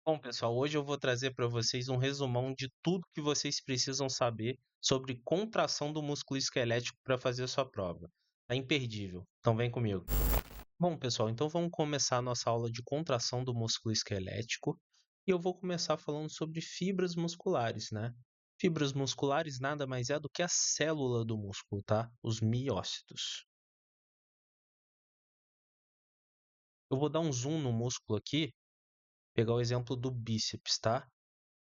Bom, pessoal, hoje eu vou trazer para vocês um resumão de tudo que vocês precisam saber sobre contração do músculo esquelético para fazer a sua prova. É imperdível. Então vem comigo. Bom, pessoal, então vamos começar a nossa aula de contração do músculo esquelético e eu vou começar falando sobre fibras musculares, né? Fibras musculares nada mais é do que a célula do músculo, tá? Os miócitos. Eu vou dar um zoom no músculo aqui, pegar o exemplo do bíceps, tá?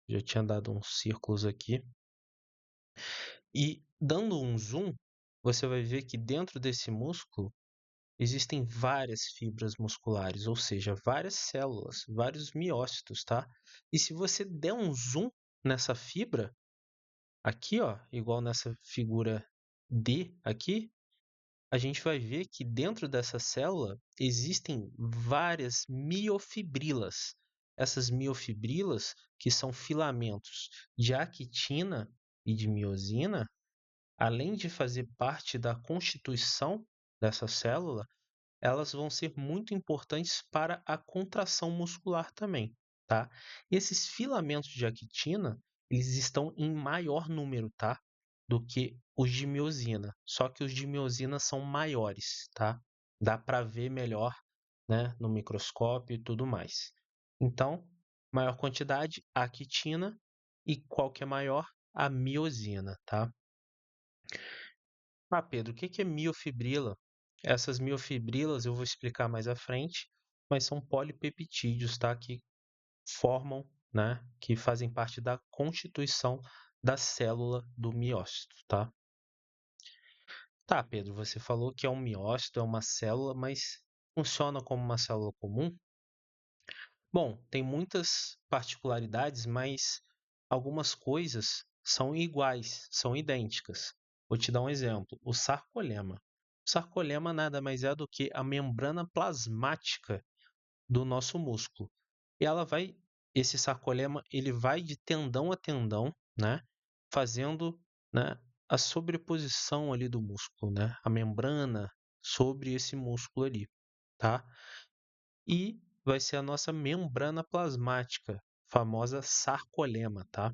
Já tinha dado uns círculos aqui. E dando um zoom, você vai ver que dentro desse músculo existem várias fibras musculares, ou seja, várias células, vários miócitos, tá? E se você der um zoom nessa fibra, aqui, ó, igual nessa figura D aqui, a gente vai ver que dentro dessa célula existem várias miofibrilas. Essas miofibrilas, que são filamentos de actina e de miosina, além de fazer parte da constituição dessa célula, elas vão ser muito importantes para a contração muscular também, tá? Esses filamentos de actina, eles estão em maior número, tá? Do que os de miosina. Só que os de miosina são maiores, tá? Dá para ver melhor, né, no microscópio e tudo mais. Então, maior quantidade, actina, e qual que é maior? A miosina, tá? Ah, Pedro, o que que é miofibrila? Essas miofibrilas eu vou explicar mais à frente, mas são polipeptídeos, tá? Que formam, né? Que fazem parte da constituição da célula do miócito, tá? Tá, Pedro, você falou que é um miócito, é uma célula, mas funciona como uma célula comum? Bom, tem muitas particularidades, mas algumas coisas são iguais, são idênticas. Vou te dar um exemplo: o sarcolema. O sarcolema nada mais é do que a membrana plasmática do nosso músculo. E esse sarcolema, ele vai de tendão a tendão, né, fazendo, né, a sobreposição ali do músculo, né, a membrana sobre esse músculo ali, tá? E vai ser a nossa membrana plasmática, famosa sarcolema, tá?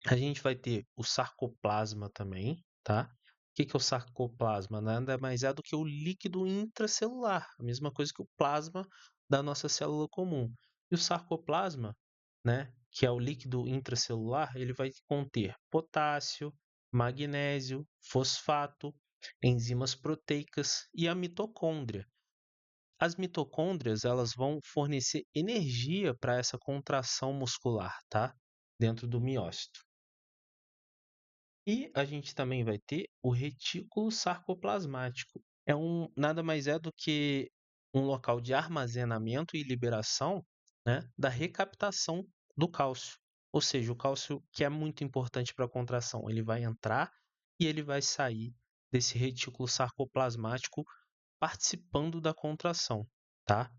A gente vai ter o sarcoplasma também, tá? O que que é o sarcoplasma? Nada mais é do que o líquido intracelular, a mesma coisa que o plasma da nossa célula comum. E o sarcoplasma, né, que é o líquido intracelular, ele vai conter potássio, magnésio, fosfato, enzimas proteicas e a mitocôndria. As mitocôndrias, elas vão fornecer energia para essa contração muscular, tá? Dentro do miócito. E a gente também vai ter o retículo sarcoplasmático. Nada mais é do que um local de armazenamento e liberação, né, da recaptação do cálcio. Ou seja, o cálcio que é muito importante para a contração, ele vai entrar e ele vai sair desse retículo sarcoplasmático participando da contração, tá?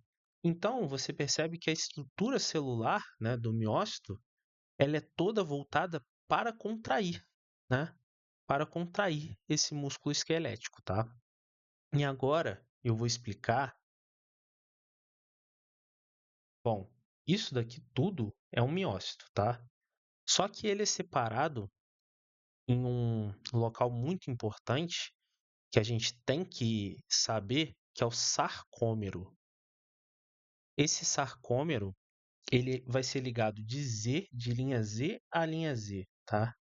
Então, você percebe que a estrutura celular, né, do miócito, ela é toda voltada para contrair, né? Para contrair esse músculo esquelético, tá? E agora eu vou explicar. Bom, isso daqui tudo é um miócito, tá? Só que ele é separado em um local muito importante que a gente tem que saber, que é o sarcômero. Esse sarcômero, ele vai ser ligado de linha Z a linha Z, tá?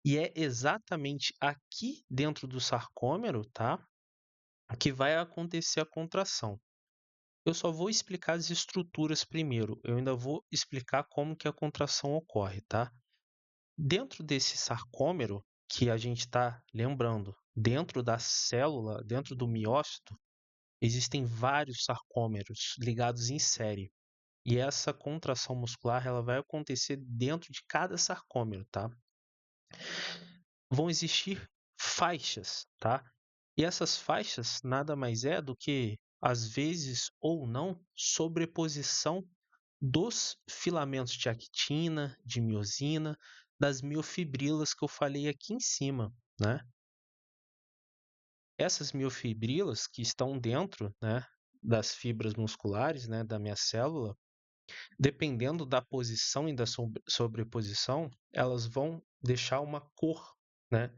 E é exatamente aqui dentro do sarcômero, tá? Que vai acontecer a contração. Eu só vou explicar as estruturas primeiro. Eu ainda vou explicar como que a contração ocorre, tá? Dentro desse sarcômero, que a gente está lembrando, dentro da célula, dentro do miócito, existem vários sarcômeros ligados em série. E essa contração muscular, ela vai acontecer dentro de cada sarcômero, tá? Vão existir faixas, tá? E essas faixas nada mais é do que, às vezes ou não, sobreposição dos filamentos de actina, de miosina, das miofibrilas que eu falei aqui em cima, né? Essas miofibrilas que estão dentro, né, das fibras musculares, né, da minha célula, Dependendo da posição e da sobreposição, elas vão deixar uma cor, né?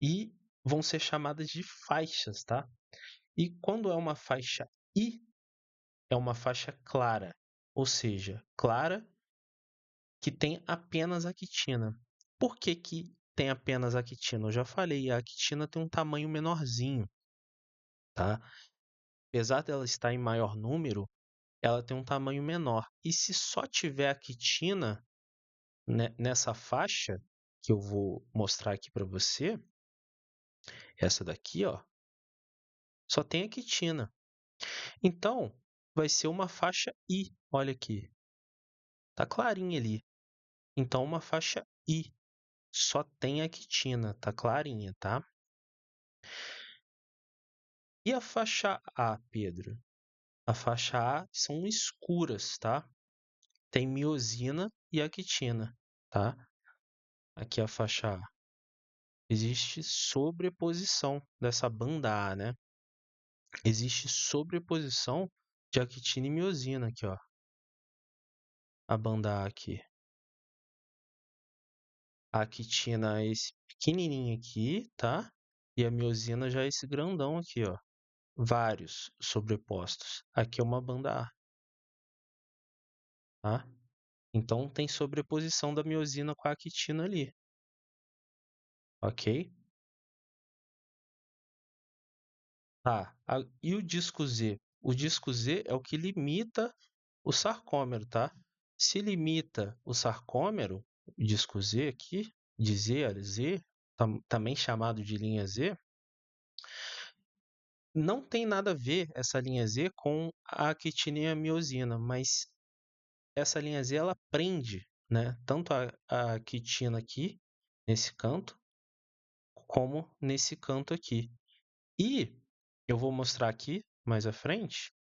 E vão ser chamadas de faixas, tá? E quando é uma faixa I, é uma faixa clara, ou seja, clara que tem apenas a quitina. Por que que tem apenas a quitina? Eu já falei, a quitina tem um tamanho menorzinho, tá? Apesar dela estar em maior número, ela tem um tamanho menor. E se só tiver a quitina nessa faixa que eu vou mostrar aqui para você, essa daqui, ó, só tem a quitina. Então, vai ser uma faixa I. Olha aqui, tá clarinha ali. Então, uma faixa I. Só tem a quitina, tá clarinha, tá? E a faixa A, Pedro? A faixa A são escuras, tá? Tem miosina e actina, tá? Aqui a faixa A. Existe sobreposição dessa banda A, né? Existe sobreposição de actina e miosina aqui, ó. A banda A aqui. A actina é esse pequenininho aqui, tá? E a miosina já é esse grandão aqui, ó. Vários sobrepostos. Aqui é uma banda A, tá? Então tem sobreposição da miosina com a actina ali, ok? Tá. E o disco Z? O disco Z é o que limita o sarcômero, tá? Se limita o sarcômero, o disco Z aqui, de Z a Z, também chamado de linha Z, não tem nada a ver essa linha Z com a actina e a miosina, mas essa linha Z ela prende, né, tanto a quitina aqui, nesse canto, como nesse canto aqui. E eu vou mostrar aqui mais à frente,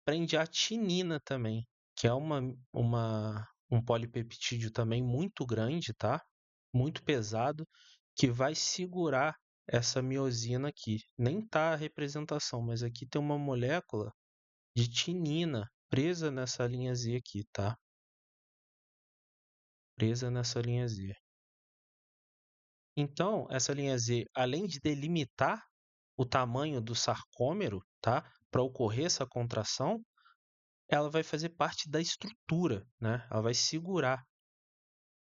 prende a tinina também, que é um polipeptídeo também muito grande, tá? Muito pesado, que vai segurar essa miosina aqui. Nem tá a representação, mas aqui tem uma molécula de tinina presa nessa linha Z aqui, tá? Presa nessa linha Z. Então, essa linha Z, além de delimitar o tamanho do sarcômero, tá? Para ocorrer essa contração, ela vai fazer parte da estrutura, né? Ela vai segurar.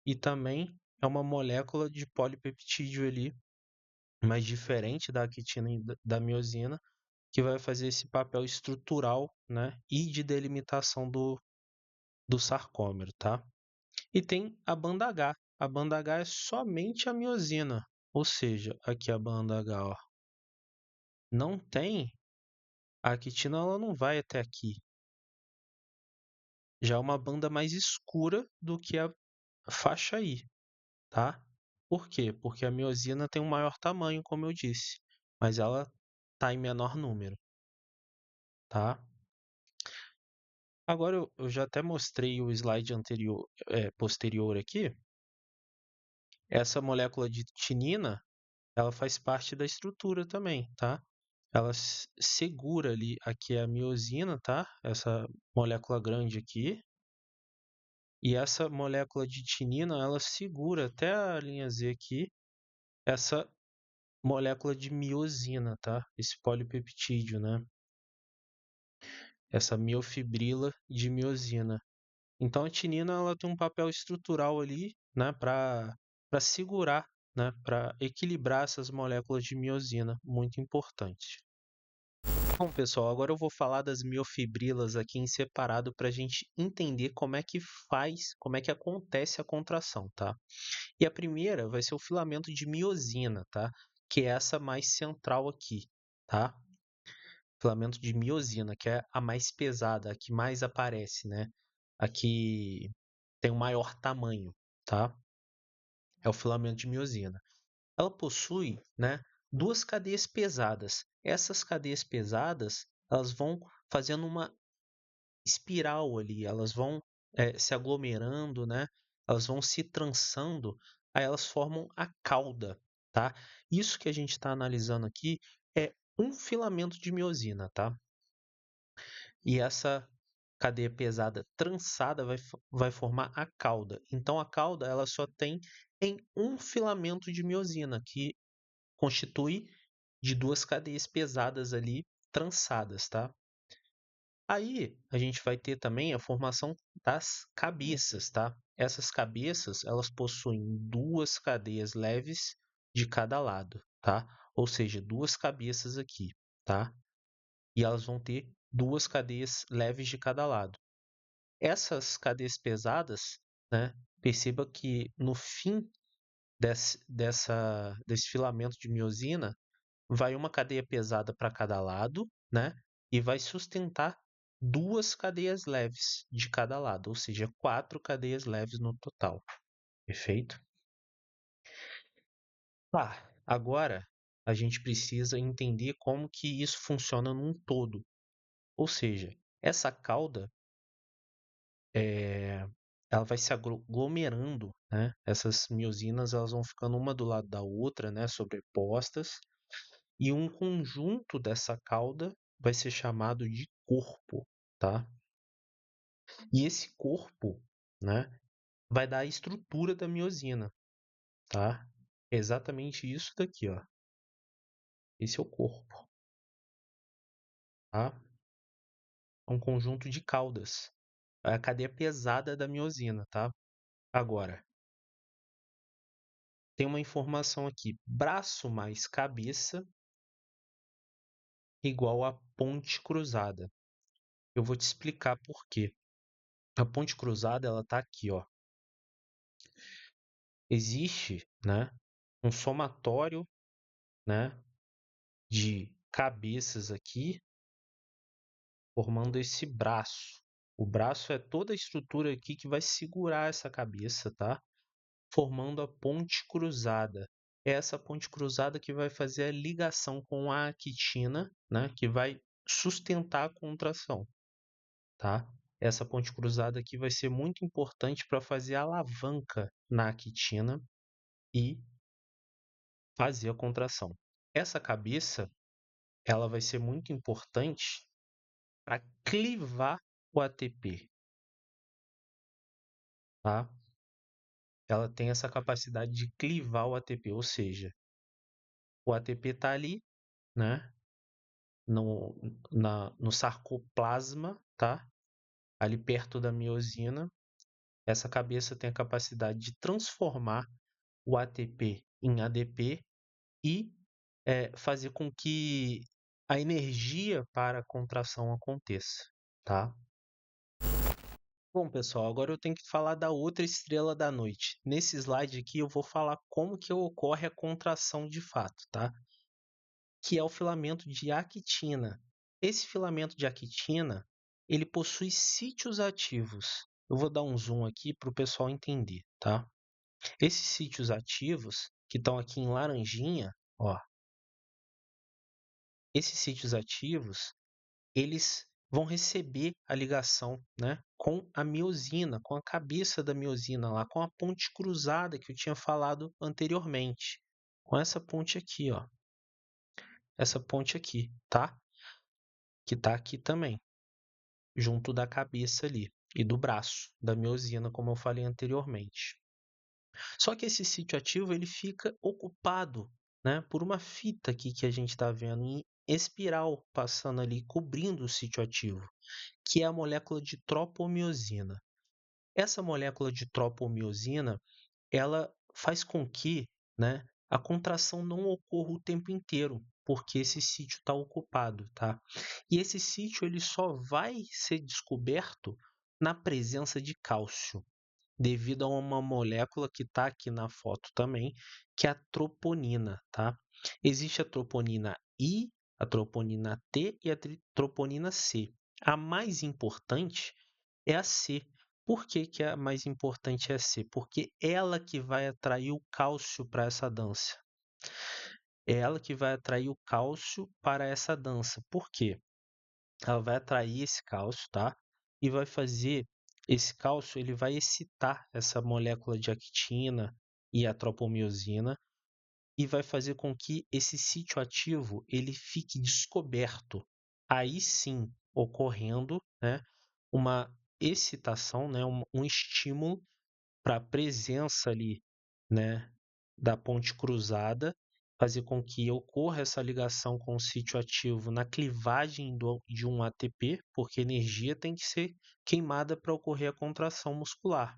E também é uma molécula de polipeptídeo ali, mais diferente da actina e da miosina, que vai fazer esse papel estrutural, né? E de delimitação do sarcômero, tá? E tem a banda H. A banda H é somente a miosina, ou seja, aqui a banda H, ó, não tem a actina, ela não vai até aqui. Já é uma banda mais escura do que a faixa I, tá? Por quê? Porque a miosina tem um maior tamanho, como eu disse, mas ela está em menor número, tá? Agora eu já até mostrei o slide anterior, posterior aqui. Essa molécula de tinina, ela faz parte da estrutura também, tá? Ela segura ali, aqui é a miosina, tá? Essa molécula grande aqui. E essa molécula de tinina, ela segura até a linha Z aqui, essa molécula de miosina, tá? Esse polipeptídeo, né? Essa miofibrila de miosina. Então a tinina ela tem um papel estrutural ali, né, para segurar, né, para equilibrar essas moléculas de miosina, muito importante. Bom, pessoal, agora eu vou falar das miofibrilas aqui em separado para a gente entender como é que faz, como é que acontece a contração, tá? E a primeira vai ser o filamento de miosina, tá? Que é essa mais central aqui, tá? Filamento de miosina, que é a mais pesada, a que mais aparece, né? A que tem o maior tamanho, tá? É o filamento de miosina. Ela possui, né, duas cadeias pesadas. Essas cadeias pesadas, elas vão fazendo uma espiral ali, elas vão se aglomerando, né? Elas vão se trançando, aí elas formam a cauda, tá? Isso que a gente está analisando aqui é um filamento de miosina, tá? E essa cadeia pesada trançada vai formar a cauda. Então, a cauda ela só tem em um filamento de miosina, que constitui de duas cadeias pesadas ali trançadas, tá? Aí a gente vai ter também a formação das cabeças, tá? Essas cabeças, elas possuem duas cadeias leves de cada lado, tá? Ou seja, duas cabeças aqui, tá? E elas vão ter duas cadeias leves de cada lado. Essas cadeias pesadas, né? Perceba que no fim desse filamento de miosina, vai uma cadeia pesada para cada lado, né? E vai sustentar duas cadeias leves de cada lado, ou seja, quatro cadeias leves no total. Perfeito? Tá. Agora a gente precisa entender como que isso funciona num todo. Ou seja, essa cauda ela vai se aglomerando, né? Essas miosinas elas vão ficando uma do lado da outra, né? Sobrepostas. E um conjunto dessa cauda vai ser chamado de corpo, tá? E esse corpo, né, vai dar a estrutura da miosina, tá? É exatamente isso daqui, ó. Esse é o corpo, tá? É um conjunto de caudas. É a cadeia pesada da miosina, tá? Agora, tem uma informação aqui. Braço mais cabeça igual a ponte cruzada. Eu vou te explicar por quê. A ponte cruzada, ela tá aqui, ó. Existe, né, um somatório, né, de cabeças aqui formando esse braço. O braço é toda a estrutura aqui que vai segurar essa cabeça, tá? Formando a ponte cruzada. É essa ponte cruzada que vai fazer a ligação com a actina, né, que vai sustentar a contração, tá? Essa ponte cruzada aqui vai ser muito importante para fazer a alavanca na actina e fazer a contração. Essa cabeça, ela vai ser muito importante para clivar o ATP, tá? Ela tem essa capacidade de clivar o ATP, ou seja, o ATP está ali, né? No, no sarcoplasma, tá? Ali perto da miosina. Essa cabeça tem a capacidade de transformar o ATP em ADP e fazer com que a energia para a contração aconteça, tá? Bom, pessoal, agora eu tenho que falar da outra estrela da noite. Nesse slide aqui eu vou falar como que ocorre a contração de fato, tá? Que é o filamento de actina. Esse filamento de actina, ele possui sítios ativos. Eu vou dar um zoom aqui para o pessoal entender, tá? Esses sítios ativos, que estão aqui em laranjinha, ó, esses sítios ativos, eles vão receber a ligação, né, com a miosina, com a cabeça da miosina lá, com a ponte cruzada que eu tinha falado anteriormente, com essa ponte aqui, ó, essa ponte aqui, tá? Que tá aqui também, junto da cabeça ali e do braço da miosina, como eu falei anteriormente. Só que esse sítio ativo ele fica ocupado, né, por uma fita aqui que a gente está vendo em espiral passando ali, cobrindo o sítio ativo, que é a molécula de tropomiosina. Essa molécula de tropomiosina, ela faz com que, né, a contração não ocorra o tempo inteiro, porque esse sítio está ocupado, tá? E esse sítio ele só vai ser descoberto na presença de cálcio, devido a uma molécula que está aqui na foto também, que é a troponina, tá? Existe a troponina I, a troponina T e a troponina C. A mais importante é a C. Por que, que a mais importante é a C? Porque ela que vai atrair o cálcio para essa dança. É ela que vai atrair o cálcio para essa dança. Por quê? Ela vai atrair esse cálcio, tá? E vai fazer esse cálcio, ele vai excitar essa molécula de actina e a tropomiosina e vai fazer com que esse sítio ativo ele fique descoberto. Aí sim, ocorrendo, né, uma excitação, né, um estímulo para a presença ali, né, da ponte cruzada, fazer com que ocorra essa ligação com o sítio ativo na clivagem de um ATP, porque energia tem que ser queimada para ocorrer a contração muscular.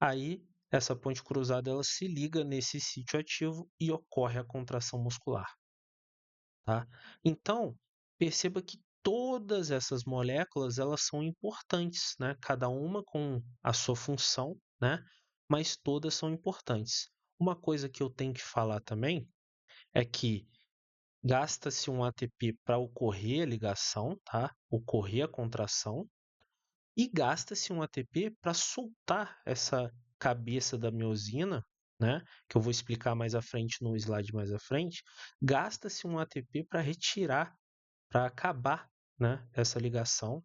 Aí, essa ponte cruzada ela se liga nesse sítio ativo e ocorre a contração muscular, tá? Então, perceba que todas essas moléculas elas são importantes, né? Cada uma com a sua função, né? Mas todas são importantes. Uma coisa que eu tenho que falar também é que gasta-se um ATP para ocorrer a ligação, tá? Ocorrer a contração, e gasta-se um ATP para soltar essa cabeça da miosina, né? Que eu vou explicar mais à frente no slide mais à frente. Gasta-se um ATP para retirar, para acabar, né, essa ligação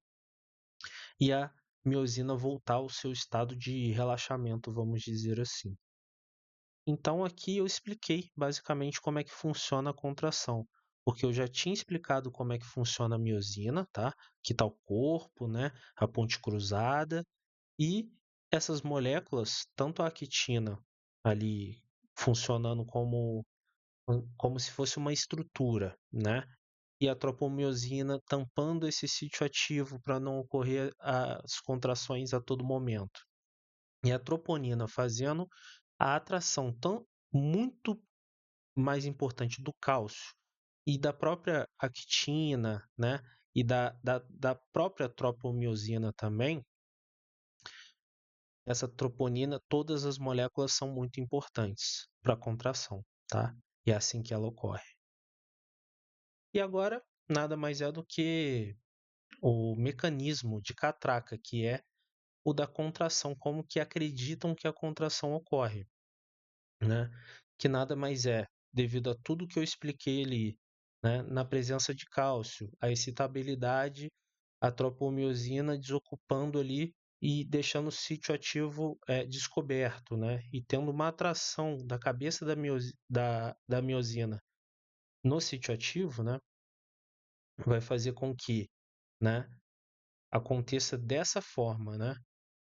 e a miosina voltar ao seu estado de relaxamento, vamos dizer assim. Então aqui eu expliquei basicamente como é que funciona a contração, porque eu já tinha explicado como é que funciona a miosina, tá? Que está o corpo, né? A ponte cruzada e essas moléculas, tanto a actina ali funcionando como se fosse uma estrutura, né? E a tropomiosina tampando esse sítio ativo para não ocorrer as contrações a todo momento. E a troponina fazendo a atração tão muito mais importante do cálcio e da própria actina, né? E da própria tropomiosina também, essa troponina, todas as moléculas são muito importantes para a contração, tá? E é assim que ela ocorre. E agora, nada mais é do que o mecanismo de catraca, que é o da contração, como que acreditam que a contração ocorre, né? Que nada mais é, devido a tudo que eu expliquei ali, né? Na presença de cálcio, a excitabilidade, a tropomiosina desocupando ali e deixando o sítio ativo descoberto, né? E tendo uma atração da cabeça da miosina no sítio ativo, né? Vai fazer com que, né? Aconteça dessa forma, né?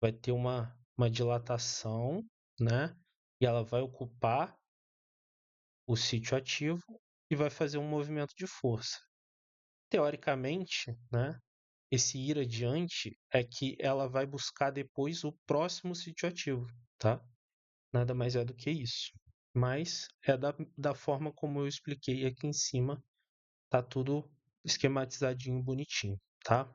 Vai ter uma dilatação, né? E ela vai ocupar o sítio ativo e vai fazer um movimento de força. Teoricamente, né, esse ir adiante é que ela vai buscar depois o próximo sítio ativo, tá? Nada mais é do que isso. Mas é da forma como eu expliquei aqui em cima, tá tudo esquematizadinho, bonitinho, tá?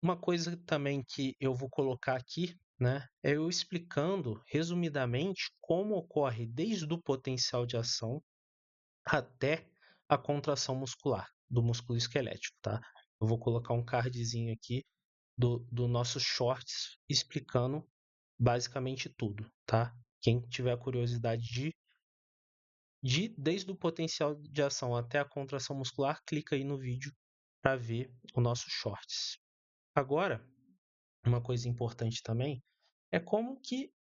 Uma coisa também que eu vou colocar aqui, né, é eu explicando resumidamente como ocorre desde o potencial de ação até a contração muscular do músculo esquelético, tá? Eu vou colocar um cardzinho aqui do nosso shorts explicando basicamente tudo, tá? Quem tiver curiosidade desde o potencial de ação até a contração muscular, clica aí no vídeo para ver o nosso shorts. Agora, uma coisa importante também é como que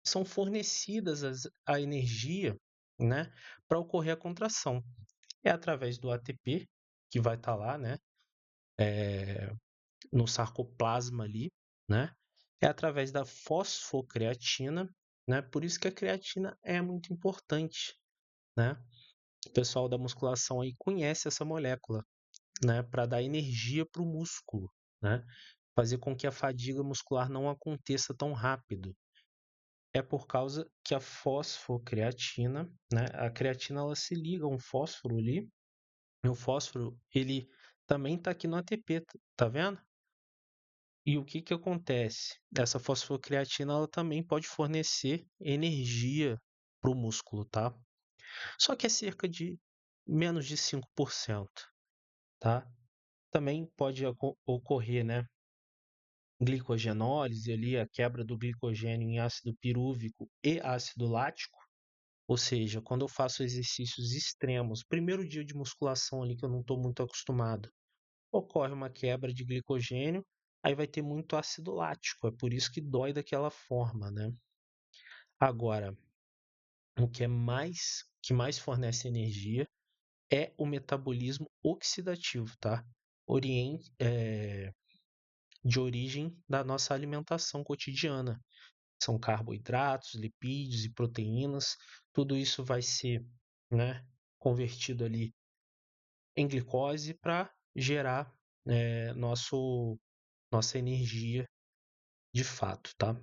são fornecidas a energia, né, para ocorrer a contração. É através do ATP, que vai estar lá, né, no sarcoplasma ali, né? É através da fosfocreatina, né? Por isso que a creatina é muito importante, né? O pessoal da musculação aí conhece essa molécula, né, para dar energia para o músculo, né? Fazer com que a fadiga muscular não aconteça tão rápido. É por causa que a fosfocreatina, né? A creatina ela se liga a um fósforo ali, e o fósforo ele também está aqui no ATP, tá vendo? E o que que acontece? Essa fosfocreatina ela também pode fornecer energia para o músculo, tá? Só que é cerca de menos de 5%, tá? Também pode ocorrer, né, glicogenólise ali, a quebra do glicogênio em ácido pirúvico e ácido lático, ou seja, quando eu faço exercícios extremos, primeiro dia de musculação ali que eu não estou muito acostumado, ocorre uma quebra de glicogênio, aí vai ter muito ácido lático, é por isso que dói daquela forma, né? Agora, o que mais fornece energia é o metabolismo oxidativo, tá? de origem da nossa alimentação cotidiana. São carboidratos, lipídios e proteínas. Tudo isso vai ser, né, convertido ali em glicose para gerar nossa energia de fato, tá?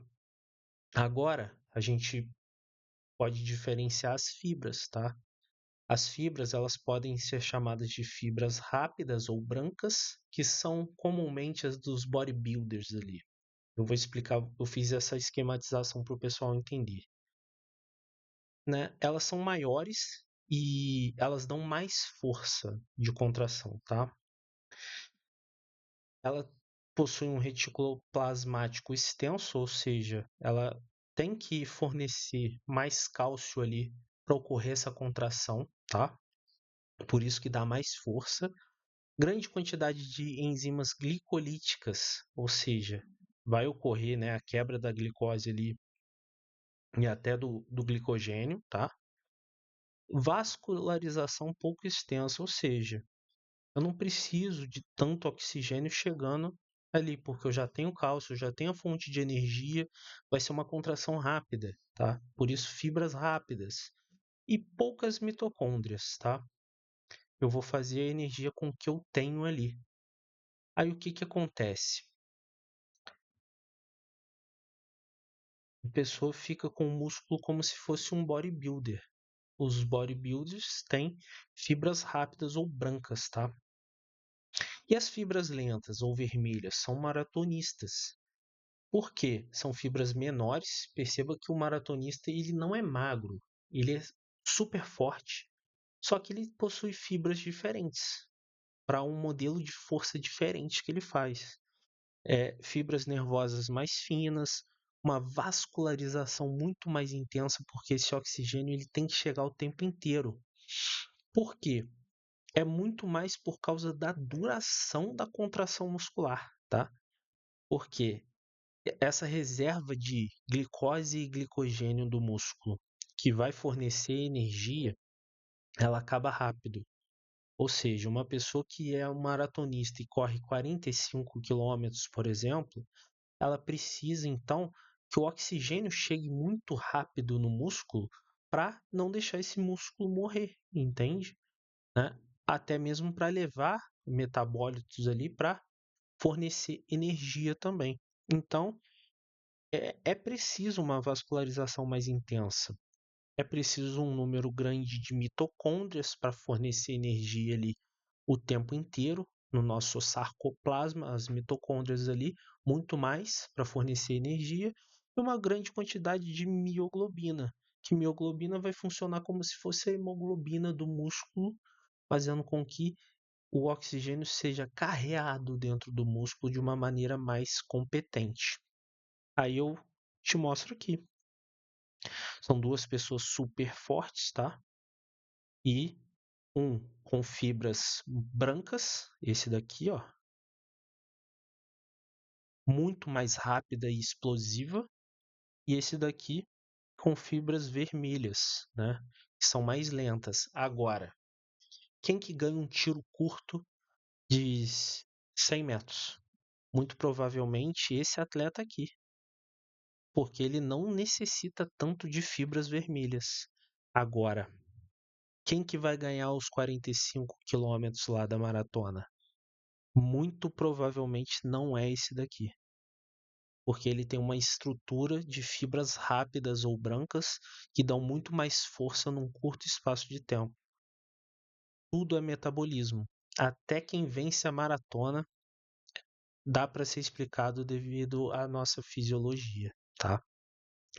Agora a gente pode diferenciar as fibras, tá? As fibras, elas podem ser chamadas de fibras rápidas ou brancas, que são comumente as dos bodybuilders ali. Eu vou explicar, eu fiz essa esquematização para o pessoal entender, né? Elas são maiores e elas dão mais força de contração, tá? Ela possui um retículo plasmático extenso, ou seja, ela tem que fornecer mais cálcio ali para ocorrer essa contração, tá? Por isso que dá mais força. Grande quantidade de enzimas glicolíticas, ou seja, vai ocorrer, né, a quebra da glicose ali e até do glicogênio, tá? Vascularização pouco extensa, ou seja, eu não preciso de tanto oxigênio chegando ali, porque eu já tenho cálcio, eu já tenho a fonte de energia, vai ser uma contração rápida, tá? Por isso, fibras rápidas e poucas mitocôndrias, tá? Eu vou fazer a energia com o que eu tenho ali. Aí o que que acontece? A pessoa fica com o músculo como se fosse um bodybuilder. Os bodybuilders têm fibras rápidas ou brancas, tá? E as fibras lentas ou vermelhas são maratonistas. Por quê? São fibras menores. Perceba que o maratonista ele não é magro, ele é super forte, só que ele possui fibras diferentes para um modelo de força diferente que ele faz. Fibras nervosas mais finas, uma vascularização muito mais intensa, porque esse oxigênio ele tem que chegar o tempo inteiro. Por quê? É muito mais por causa da duração da contração muscular, tá? Porque essa reserva de glicose e glicogênio do músculo que vai fornecer energia, ela acaba rápido. Ou seja, uma pessoa que é um maratonista e corre 45 quilômetros, por exemplo, ela precisa então que o oxigênio chegue muito rápido no músculo para não deixar esse músculo morrer, entende? Né? Até mesmo para levar metabólitos ali para fornecer energia também. Então, é preciso uma vascularização mais intensa. É preciso um número grande de mitocôndrias para fornecer energia ali o tempo inteiro no nosso sarcoplasma, as mitocôndrias ali, muito mais para fornecer energia, e uma grande quantidade de mioglobina, que mioglobina vai funcionar como se fosse a hemoglobina do músculo, fazendo com que o oxigênio seja carreado dentro do músculo de uma maneira mais competente. Aí eu te mostro aqui. São duas pessoas super fortes, tá? E um com fibras brancas, esse daqui, ó, muito mais rápida e explosiva, e esse daqui com fibras vermelhas, né? Que são mais lentas. Agora, quem que ganha um tiro curto de 100 metros? Muito provavelmente esse atleta aqui, porque ele não necessita tanto de fibras vermelhas. Agora, quem que vai ganhar os 45 quilômetros lá da maratona? Muito provavelmente não é esse daqui, porque ele tem uma estrutura de fibras rápidas ou brancas que dão muito mais força num curto espaço de tempo. Tudo é metabolismo. Até quem vence a maratona dá para ser explicado devido à nossa fisiologia, tá?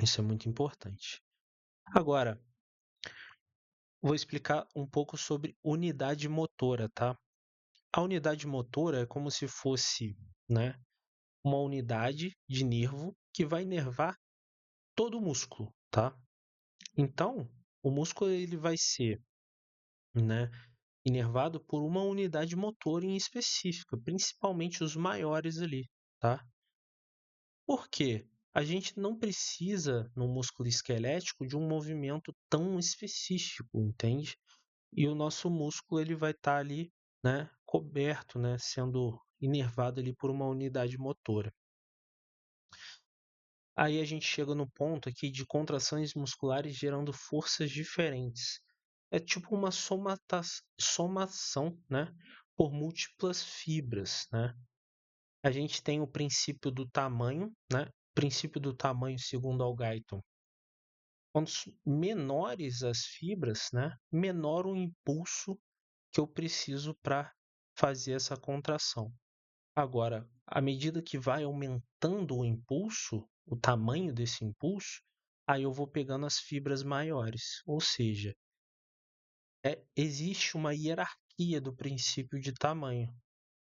Isso é muito importante. Agora, vou explicar um pouco sobre unidade motora, tá? A unidade motora é como se fosse, né, uma unidade de nervo que vai inervar todo o músculo, tá? Então, o músculo ele vai ser, né, inervado por uma unidade motora em específica, principalmente os maiores ali, tá? Por quê? A gente não precisa no músculo esquelético de um movimento tão específico, entende? E o nosso músculo ele vai estar ali, né, coberto, né, sendo inervado ali por uma unidade motora. Aí a gente chega no ponto aqui de contrações musculares gerando forças diferentes. É tipo uma somação, né, por múltiplas fibras, né? A gente tem o princípio do tamanho, né? Princípio do tamanho segundo Algaiton. Quanto menores as fibras, né, menor o impulso que eu preciso para fazer essa contração. Agora, à medida que vai aumentando o impulso, o tamanho desse impulso, aí eu vou pegando as fibras maiores. Ou seja, existe uma hierarquia do princípio de tamanho.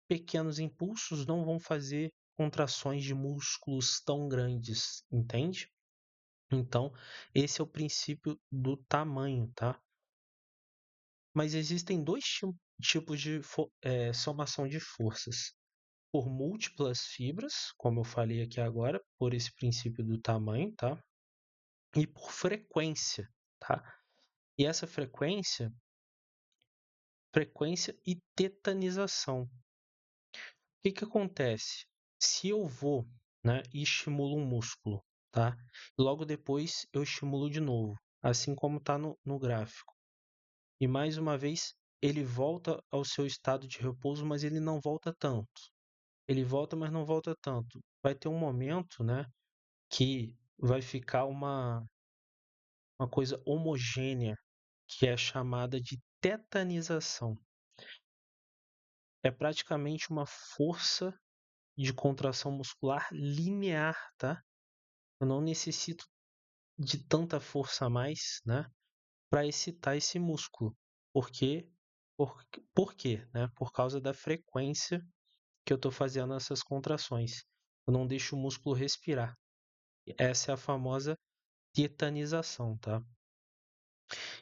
Pequenos impulsos não vão fazer contrações de músculos tão grandes, entende? Então, esse é o princípio do tamanho, tá? Mas existem dois tipos de somação de forças. Por múltiplas fibras, como eu falei aqui agora, por esse princípio do tamanho, tá? E por frequência, tá? E essa frequência e tetanização. O que que acontece? Se eu vou, né, e estimulo um músculo, tá? E logo depois eu estimulo de novo, assim como está no gráfico. E mais uma vez ele volta ao seu estado de repouso, mas ele não volta tanto. Ele volta, mas não volta tanto. Vai ter um momento, né, que vai ficar uma coisa homogênea, que é chamada de tetanização. É praticamente uma força de contração muscular linear, tá? Eu não necessito de tanta força a mais, né, para excitar esse músculo. Por quê? Por quê? Né? Por causa da frequência que eu estou fazendo essas contrações. Eu não deixo o músculo respirar. Essa é a famosa tetanização, tá?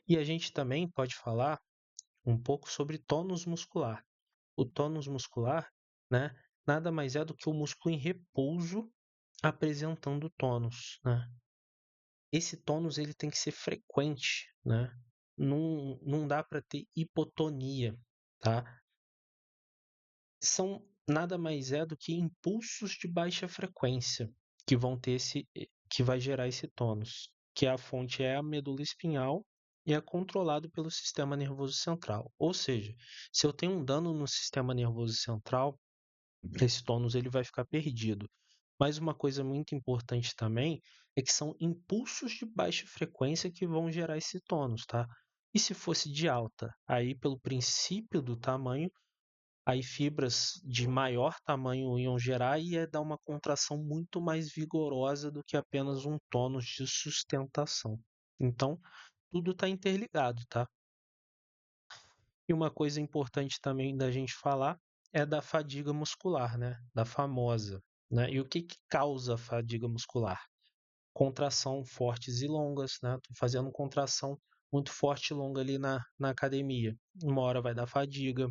E a gente também pode falar um pouco sobre tônus muscular. O tônus muscular, né, nada mais é do que o músculo em repouso apresentando tônus, né? Esse tônus ele tem que ser frequente, né? Não dá para ter hipotonia, tá? São nada mais é do que impulsos de baixa frequência que vão ter que vai gerar esse tônus, que a fonte é a medula espinhal e é controlado pelo sistema nervoso central. Ou seja, se eu tenho um dano no sistema nervoso central, esse tônus ele vai ficar perdido. Mas uma coisa muito importante também é que são impulsos de baixa frequência que vão gerar esse tônus, tá? E se fosse de alta, aí pelo princípio do tamanho, aí fibras de maior tamanho iam gerar e ia dar uma contração muito mais vigorosa do que apenas um tônus de sustentação. Então, tudo está interligado, tá? E uma coisa importante também da gente falar é da fadiga muscular, né? Da famosa, né? E o que que causa a fadiga muscular? Contração fortes e longas, né? Tô fazendo contração muito forte e longa ali na academia. Uma hora vai dar fadiga,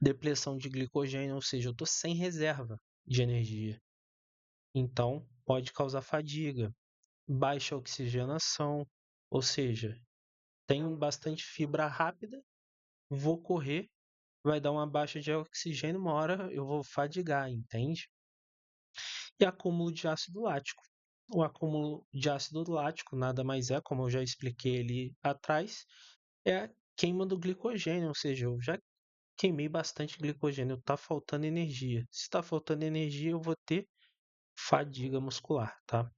depressão de glicogênio, ou seja, eu estou sem reserva de energia. Então, pode causar fadiga, baixa oxigenação, ou seja, tenho bastante fibra rápida, vou correr, vai dar uma baixa de oxigênio, uma hora eu vou fadigar, entende? E acúmulo de ácido lático. O acúmulo de ácido lático nada mais é, como eu já expliquei ali atrás, é a queima do glicogênio, ou seja, eu já queimei bastante glicogênio, está faltando energia. Se está faltando energia, eu vou ter fadiga muscular, tá?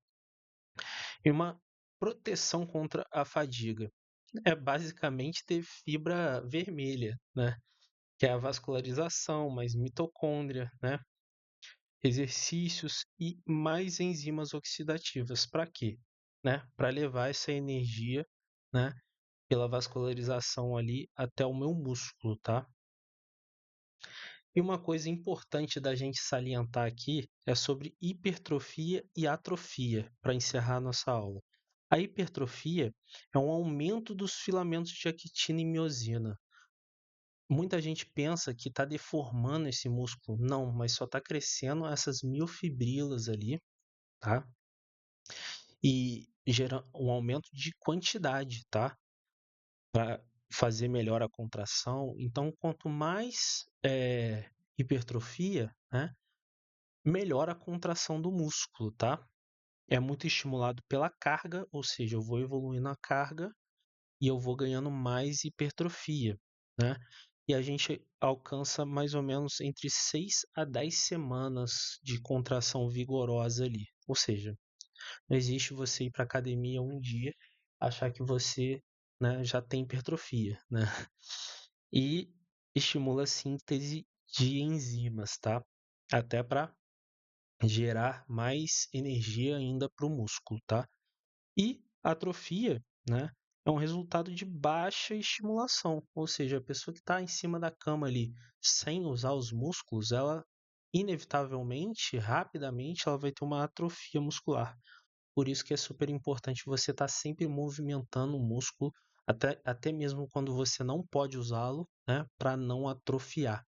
E uma proteção contra a fadiga é basicamente ter fibra vermelha, né? Que é a vascularização, mais mitocôndria, né? Exercícios e mais enzimas oxidativas. Para quê? Né? Para levar essa energia, né? Pela vascularização ali até o meu músculo, tá? E uma coisa importante da gente salientar aqui é sobre hipertrofia e atrofia, para encerrar nossa aula. A hipertrofia é um aumento dos filamentos de actina e miosina. Muita gente pensa que está deformando esse músculo. Não, mas só está crescendo essas miofibrilas ali, tá? E gera um aumento de quantidade, tá? Para fazer melhor a contração. Então, quanto mais hipertrofia, né, melhor a contração do músculo, tá? É muito estimulado pela carga, ou seja, eu vou evoluindo a carga e eu vou ganhando mais hipertrofia, né? E a gente alcança mais ou menos entre 6 a 10 semanas de contração vigorosa ali. Ou seja, não existe você ir para academia um dia achar que você, né, já tem hipertrofia, né? E estimula a síntese de enzimas, tá? Até para gerar mais energia ainda para o músculo, tá? E atrofia, né, é um resultado de baixa estimulação, ou seja, a pessoa que está em cima da cama ali sem usar os músculos, ela inevitavelmente, rapidamente, ela vai ter uma atrofia muscular. Por isso que é super importante você estar sempre movimentando o músculo, até mesmo quando você não pode usá-lo, né, para não atrofiar.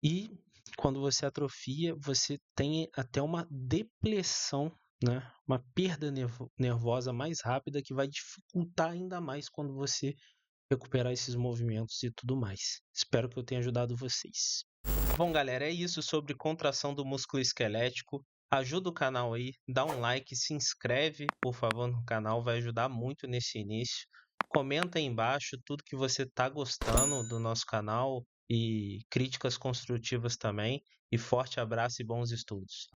E quando você atrofia, você tem até uma depressão, né? Uma perda nervosa mais rápida que vai dificultar ainda mais quando você recuperar esses movimentos e tudo mais. Espero que eu tenha ajudado vocês. Bom, galera, é isso sobre contração do músculo esquelético. Ajuda o canal aí, dá um like, se inscreve, por favor, no canal, vai ajudar muito nesse início. Comenta aí embaixo tudo que você está gostando do nosso canal e críticas construtivas também. E forte abraço e bons estudos.